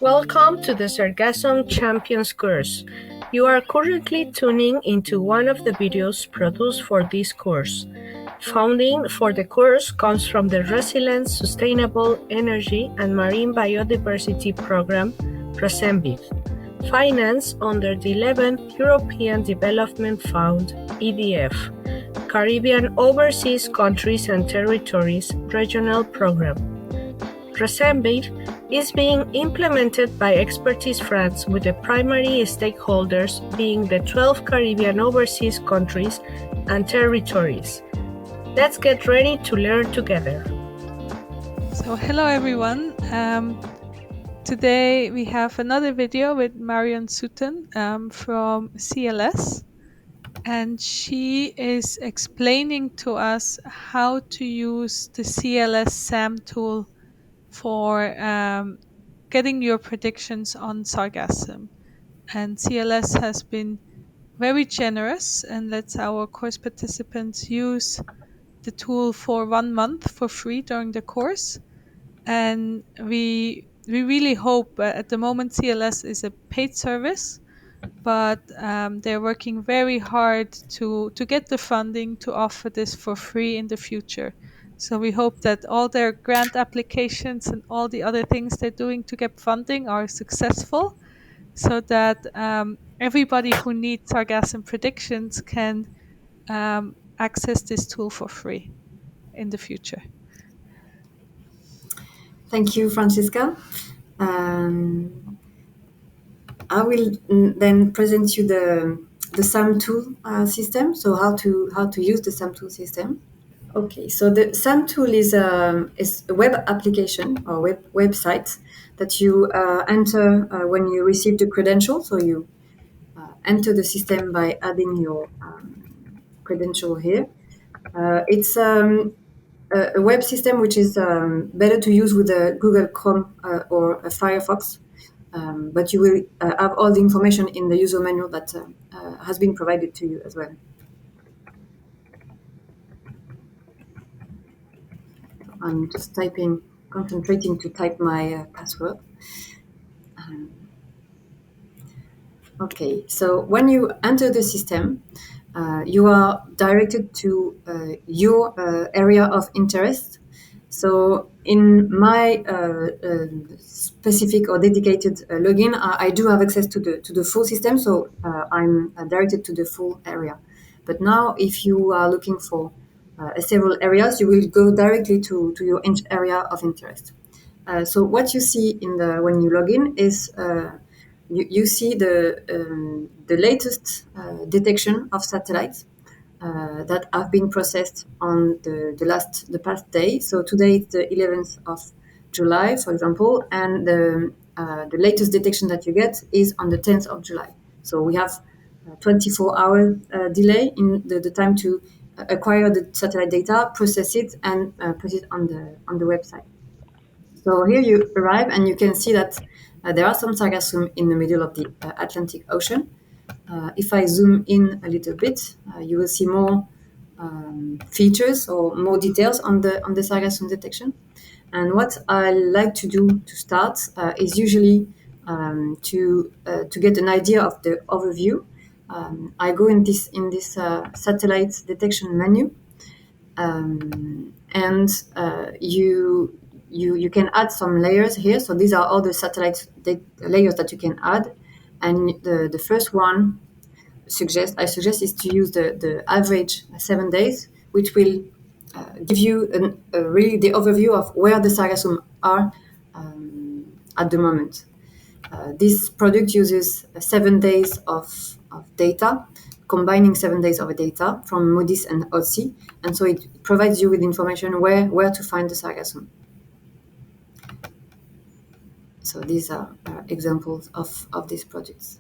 Welcome to the Sargassum Champions course. You are currently tuning into one of the videos produced for this course. Funding for the course comes from the Resilience, Sustainable Energy and Marine Biodiversity Program, RESENBID, financed under the 11th European Development Fund, EDF, Caribbean Overseas Countries and Territories Regional Program. RESENBID is being implemented by Expertise France, with the primary stakeholders being the 12 Caribbean overseas countries and territories. Let's get ready to learn together. So hello everyone. Today we have another video with Marion Sutton from CLS, and she is explaining to us how to use the CLS SAMtool for getting your predictions on Sargassum. And CLS has been very generous and lets our course participants use the tool for 1 month for free during the course. And we really hope, at the moment CLS is a paid service, but they're working very hard to get the funding to offer this for free in the future. So we hope that all their grant applications and all the other things they're doing to get funding are successful, so that everybody who needs sargassum predictions can access this tool for free in the future. Thank you, Francisca. I will then present you the SAMtool system. So how to use the SAMtool system. Okay, so the SAMtool is a web application or website that you enter when you receive the credential. So you enter the system by adding your credential here. It's a web system which is better to use with a Google Chrome or a Firefox, but you will have all the information in the user manual that has been provided to you as well. I'm just concentrating to type my password. Okay, so when you enter the system, you are directed to your area of interest. So in my specific or dedicated login, I do have access to the full system, so I'm directed to the full area. But now, if you are looking for several areas, you will go directly to your area of interest. So what you see when you log in is you see the latest detection of satellites that have been processed on the past day. So today is the 11th of July, for example, and the latest detection that you get is on the 10th of July. So we have 24-hour delay in the time to acquire the satellite data, process it, and put it on the website. So here you arrive and you can see that there are some sargassum in the middle of the Atlantic Ocean. If I zoom in a little bit, you will see more features or more details on the sargassum detection. And what I like to do to start is usually to get an idea of the overview. I go in this satellite detection menu, and you can add some layers here. So these are all the satellite layers that you can add. And the first one I suggest is to use the average 7 days, which will give you really the overview of where the sargassum are at the moment. This product uses 7 days of data, combining 7 days of data from Moody's and ODSI, and so it provides you with information where to find the sargassum. So these are examples of these projects.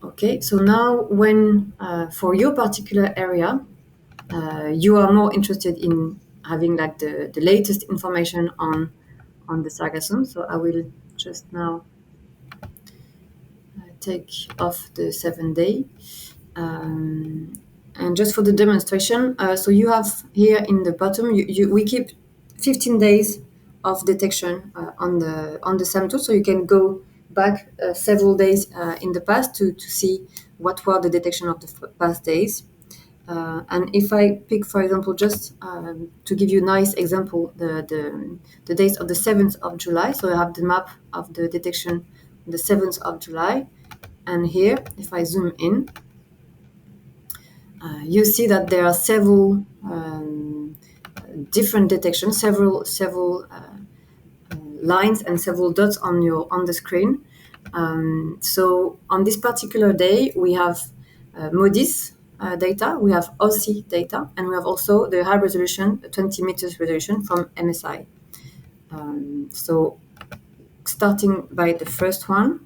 Okay, so now when for your particular area, you are more interested in having like the latest information on the sargassum. So I will just now take off the 7 day. And just for the demonstration, so you have here in the bottom, we keep 15 days of detection on the SAMtool. So you can go back several days in the past to see what were the detection of the past days. And if I pick, for example, just to give you a nice example, the dates of the 7th of July. So I have the map of the detection the 7th of July. And here, if I zoom in, you see that there are several different detections, several lines and several dots on the screen. So on this particular day, we have MODIS data, we have OSI data, and we have also the high resolution, 20 meters resolution from MSI. So starting by the first one,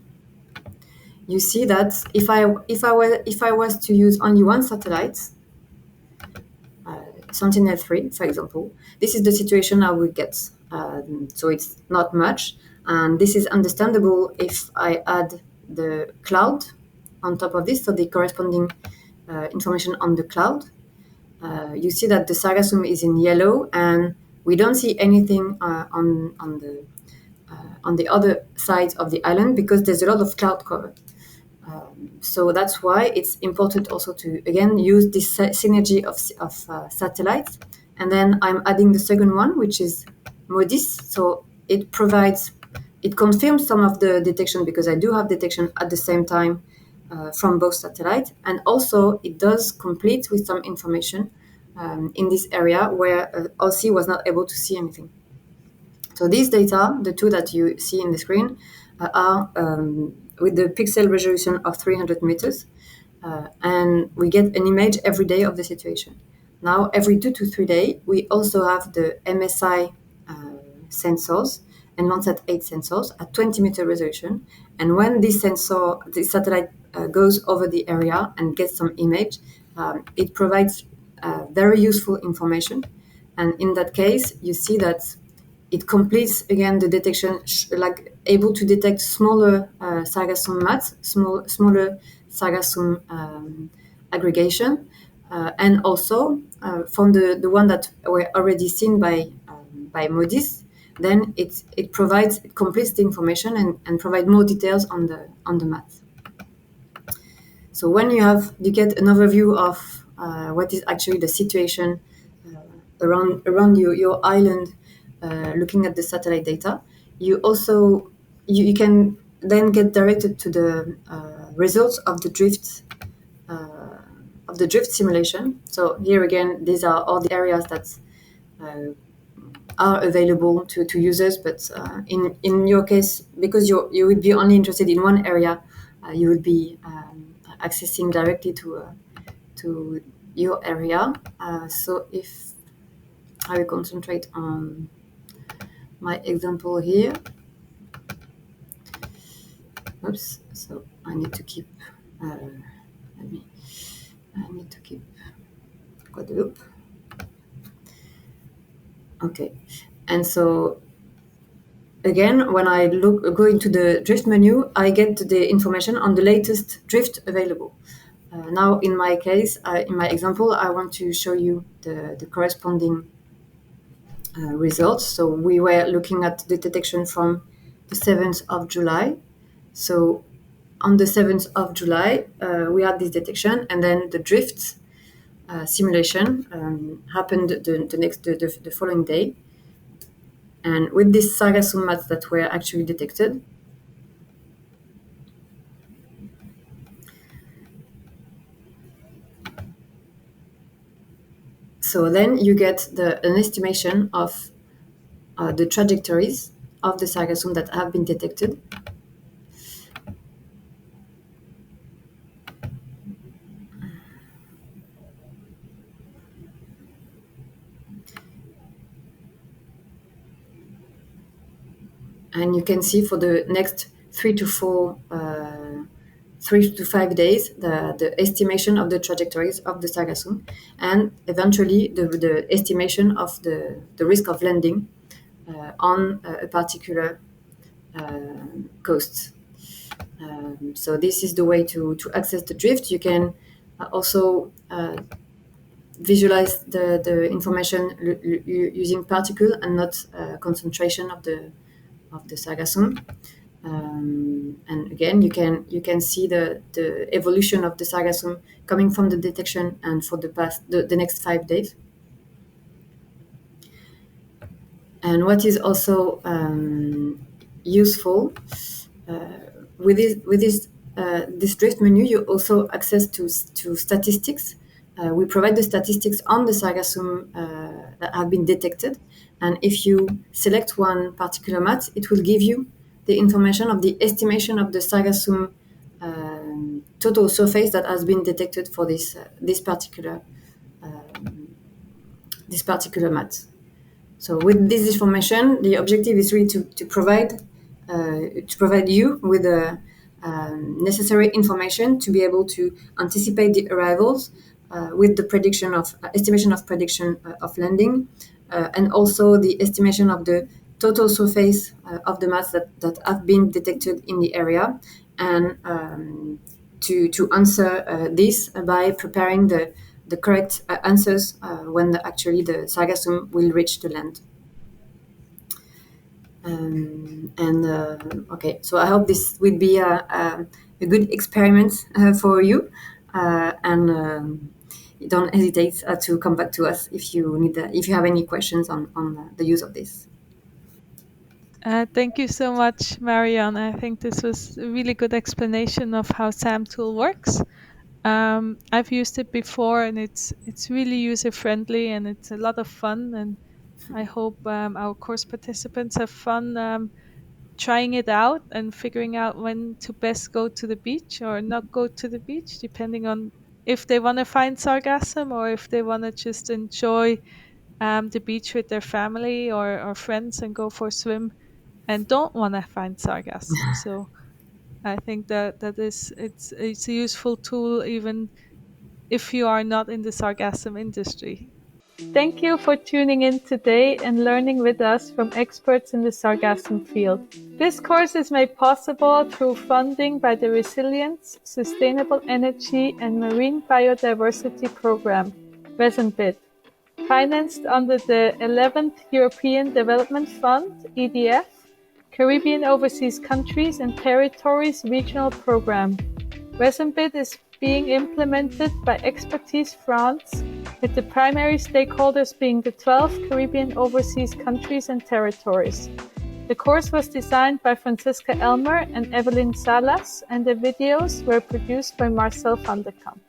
you see that if I was to use only one satellite, Sentinel-3, for example, this is the situation I would get. So it's not much, and this is understandable if I add the cloud on top of this, so the corresponding information on the cloud. You see that the Sargassum is in yellow, and we don't see anything on the other side of the island because there's a lot of cloud cover. So that's why it's important also to, again, use this synergy of satellites. And then I'm adding the second one, which is MODIS. So it confirms some of the detection because I do have detection at the same time from both satellites. And also it does complete with some information in this area where OSI was not able to see anything. So these data, the two that you see in the screen, are with the pixel resolution of 300 meters, and we get an image every day of the situation. Now, every 2 to 3 days, we also have the MSI sensors and Landsat 8 sensors at 20-meter resolution. And when this satellite goes over the area and gets some image, it provides very useful information. And in that case, you see that it completes again the detection, like able to detect smaller Sargassum mats, smaller Sargassum aggregation, and also from the one that were already seen by MODIS. Then it completes the information and provide more details on the mats. So when you get an overview of what is actually the situation around your island, looking at the satellite data, you also you can then get directed to the results of the drift simulation. So here again, these are all the areas that are available to users, but in your case, because you would be only interested in one area, you would be accessing directly to your area. So if I will concentrate on my example here. Oops, so I need to keep Guadeloupe. Okay, and so again, when I go into the drift menu, I get the information on the latest drift available. Now, in my case, in my example, I want to show you the corresponding results. So we were looking at the detection from the 7th of July. So on the 7th of July, we had this detection, and then the drift simulation happened the following day. And with these Sargassum mats that were actually detected, so then you get an estimation of the trajectories of the Sargassum that have been detected. And you can see for the next 3 to 5 days the estimation of the trajectories of the Sargassum, and eventually the estimation of the risk of landing on a particular coast. So this is the way to access the drift. You can also visualize the information using particle and not concentration of the sargassum. And again, you can see the evolution of the sargassum coming from the detection and for the next 5 days. And what is also useful with this drift menu, you also access to statistics. We provide the statistics on the sargassum that have been detected, and if you select one particular mat, it will give you the information of the estimation of the sargassum total surface that has been detected for this particular mat. So with this information, the objective is really to provide you with the necessary information to be able to anticipate the arrivals with the estimation of prediction of landing, and also the estimation of the total surface of the mats that have been detected in the area, and to answer this by preparing the correct answers when actually the sargassum will reach the land. Okay, so I hope this will be a good experiment for you, and don't hesitate to come back to us if you have any questions on the use of this. Thank you so much, Marion. I think this was a really good explanation of how SAMtool works. I've used it before, and it's really user friendly, and it's a lot of fun. And I hope our course participants have fun trying it out and figuring out when to best go to the beach or not go to the beach, depending on if they want to find sargassum or if they want to just enjoy the beach with their family or friends and go for a swim and don't want to find sargassum. So I think that it's a useful tool even if you are not in the sargassum industry. Thank you for tuning in today and learning with us from experts in the sargassum field. This course is made possible through funding by the Resilience, Sustainable Energy and Marine Biodiversity Program, RESMBID, financed under the 11th European Development Fund, EDF, Caribbean Overseas Countries and Territories Regional Program. RESMBID is being implemented by Expertise France, with the primary stakeholders being the 12 Caribbean overseas countries and territories. The course was designed by Franziska Elmer and Evelyn Salas, and the videos were produced by Marcel van der Kamp.